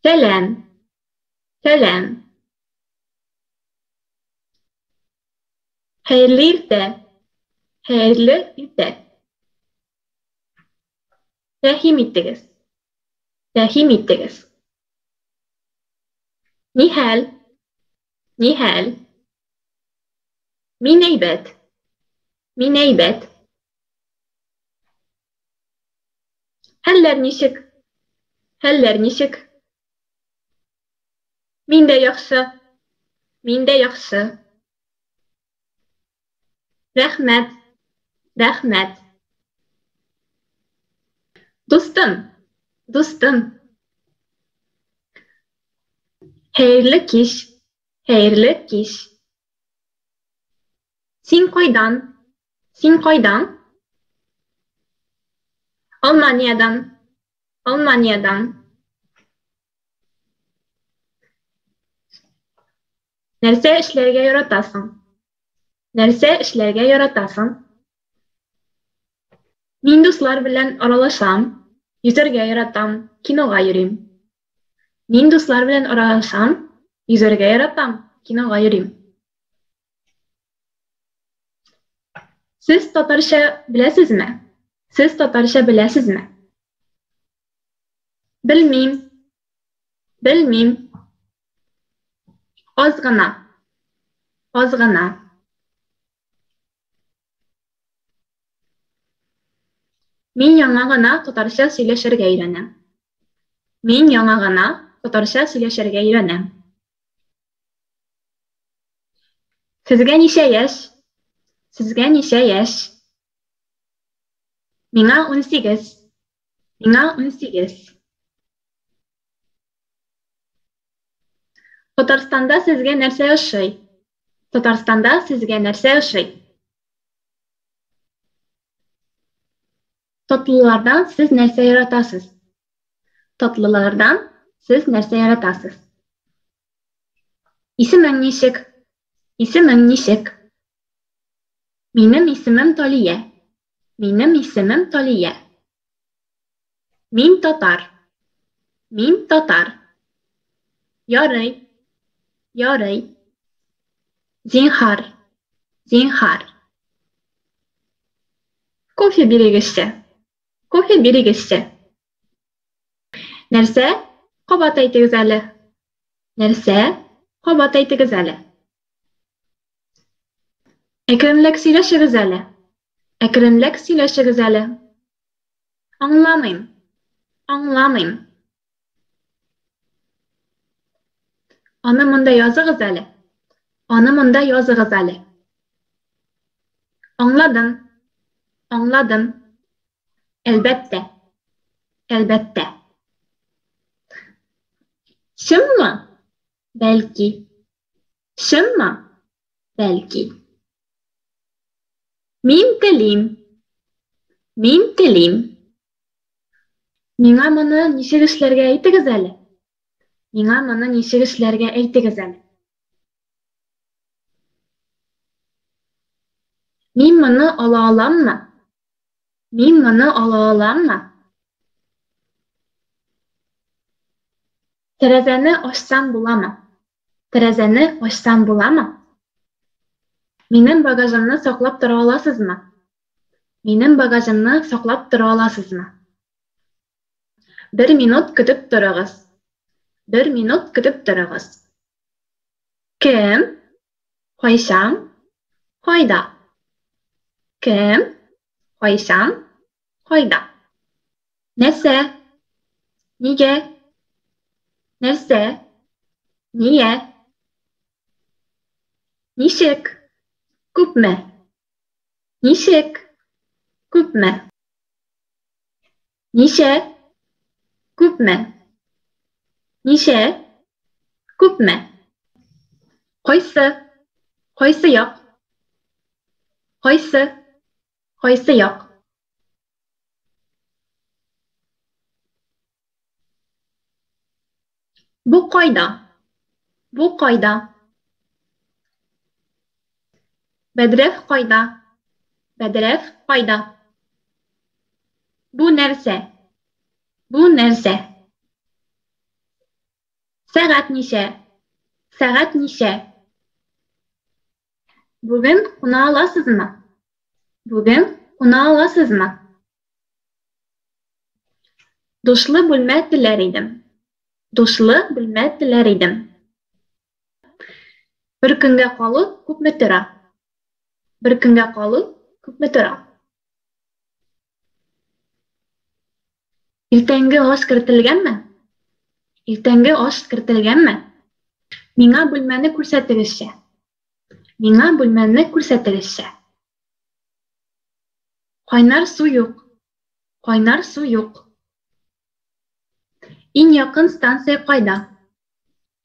Selam, selam. Hayırlı irde, hayırlı irde. Rahim ittiniz, rahim ittiniz. Nihal, nihal. Mineybet, mineybet. Heller nişik, heller nişik. Minde yaxşı, minde yaxşı. Rahmet, rahmet. Dostum, dostum. Hayırlı kiş, hayırlı kiş. Sinkoydan, sinkoydan. Almanya'dan, Almanya'dan. Nerse işlerge yaratasın, nerse işlerge yaratasın. Min dostlar bilen aralaşam, yüzerge yaratam, kinoga yürüyüm. Min dostlar bilen aralaşam, yüzerge yaratam, kinoga yürüyüm. Siz Tatarca bilesizmi? Siz Tatarca bilesizmi? Bilmeyim, bilmeyim. Azgına, azgına. Min yaڭa gana Tatarca söyleşerge öğrenem. Min yaڭa gana Tatarca söyleşerge öğrenem. Sizge niçe yaş? Sizge niçe yaş? Miңa 18. Miңa 18. Tatarstanda sizge nerse yaşay? Tatarstanda sizge nerse yaşay? Tatlılardan siz nerse yaratasız? Tatlılardan siz nerse yaratasız? İsmin nişik? İsmin nişik? Benim ismim Taliye. Benim ismim Taliye. Min Tatar. Min Tatar. Yaray. Yaray. Zinhar. Zinhar. Kofe birigişçi. Kofe birigişçi. Nerse? Qabat aytınız әле. Nerse? Qabat aytınız әле. Әкренлек сөйләшегез әле. Әкренлек сөйләшегез әле. Аңламыйм. Аңламыйм. Аны монда языгыз әле. Аны монда языгыз әле. Аңладым. Аңладым. Әлбәттә. Әлбәттә. Шыммы? Бәлки. Шыммы? Бәлки. Мин телим. Мин телим. Миңа моны ничек эшләргә әйтегез әле. Миңа моны ничек эшләргә әйтегез әле. Мин моны ала аламмы? Мин моны ала аламмы? Тәрәзәне ачсам буламы? Тәрәзәне ачсам буламы? Минем багажымны саклап тора аласызмы? Минем багажымны саклап тора аласызмы? Бер минут көтеп торыгыз. Бер минут көтеп торыгыз. Кем? Кайчан? Кайда? Кем? Кайчан? Кайда? Нәрсә? Нигә? Нәрсә? Нигә? Ничек? Күпме? Ничек? Күпме? Ничә? Күпме? Ничә? Күпме? Кайсы? Кайсы як? Кайсы? Кайсы як? Бу кайда? Бу кайда? Бәдрәф кайда? Бәдрәф кайда? Бу нәрсә? Бу нәрсә? Сәгать ничә? Сәгать ничә? Бүген куна аласызмы? Бүген куна аласызмы? Душлы бүлмә теләр идем. Душлы бүлмә теләр идем. Бер көнгә калу күпме тора? Бер көнгә калу күпме тора? Иртәнге аш кертелгәнме? Иртәнге аш кертелгәнме? Миңа бүлмәне күрсәтегезче. Миңа бүлмәне күрсәтегезче. Кайнар су юк. Кайнар су юк. Иң якын станция кайда?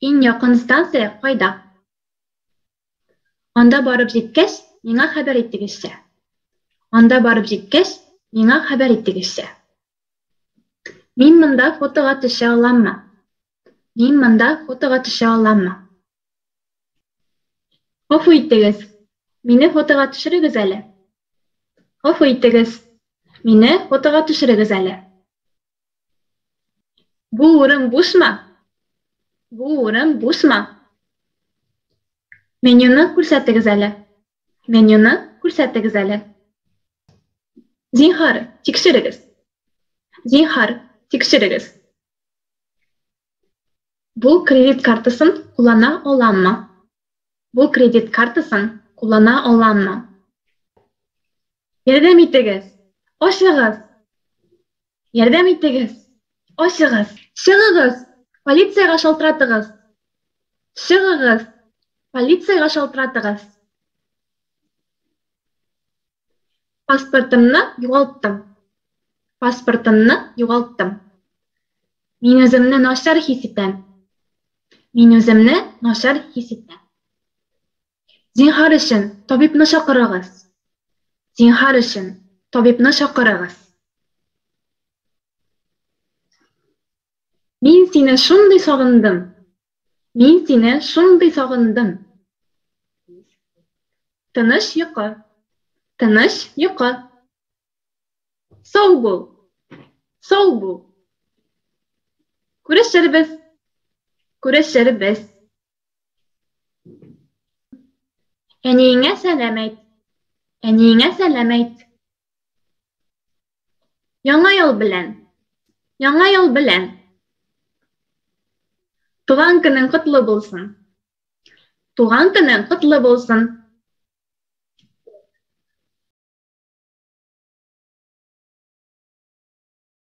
Иң якын станция кайда? Анда барып җиткәч, миңа хәбәр итегезче. Анда барып җиткәч, миңа хәбәр итегезче. Мин монда фотога төшә аламмы? Мин монда фотога төшә аламмы? Гафу итегез. Мине фотога төшерегез әле. Гафу итегез. Мине фотога төшерегез әле. Бу урын бушмы? Бу урын бушмы? Менюны күрсәтегез әле. Менюны күрсәтегез әле. Зинһар, тикшерегез. Зинһар, тикшерегез. Бу кредит картасын куллана аламмы? Бу кредит картасын куллана аламмы? Ярдәм итегез. Ашыгыз. Ярдәм итегез. Ашыгыз. Чыгыгыз. Полицияга шалтыратыгыз. Чыгыгыз. Полицияга шалтыратыгыз. Паспортымны югалттым. Паспортымны югалттым. Мин үземне начар хис итәм. Мин үземне начар хис итәм. Зинһар өчен табибны чакырыгыз. Зинһар өчен табибны чакырыгыз. Мин сине шундый сагындым. Мин сине шундый сагындым. Тыныч йокы. Тыныч йокы. Сау бул. Сау бул. Күрешербез. Күрешербез. Әниеңә сәлам әйт. Әниеңә сәлам әйт. Яңа ел белән. Яңа ел белән. Туган көнең котлы булсын. Туган көнең котлы булсын.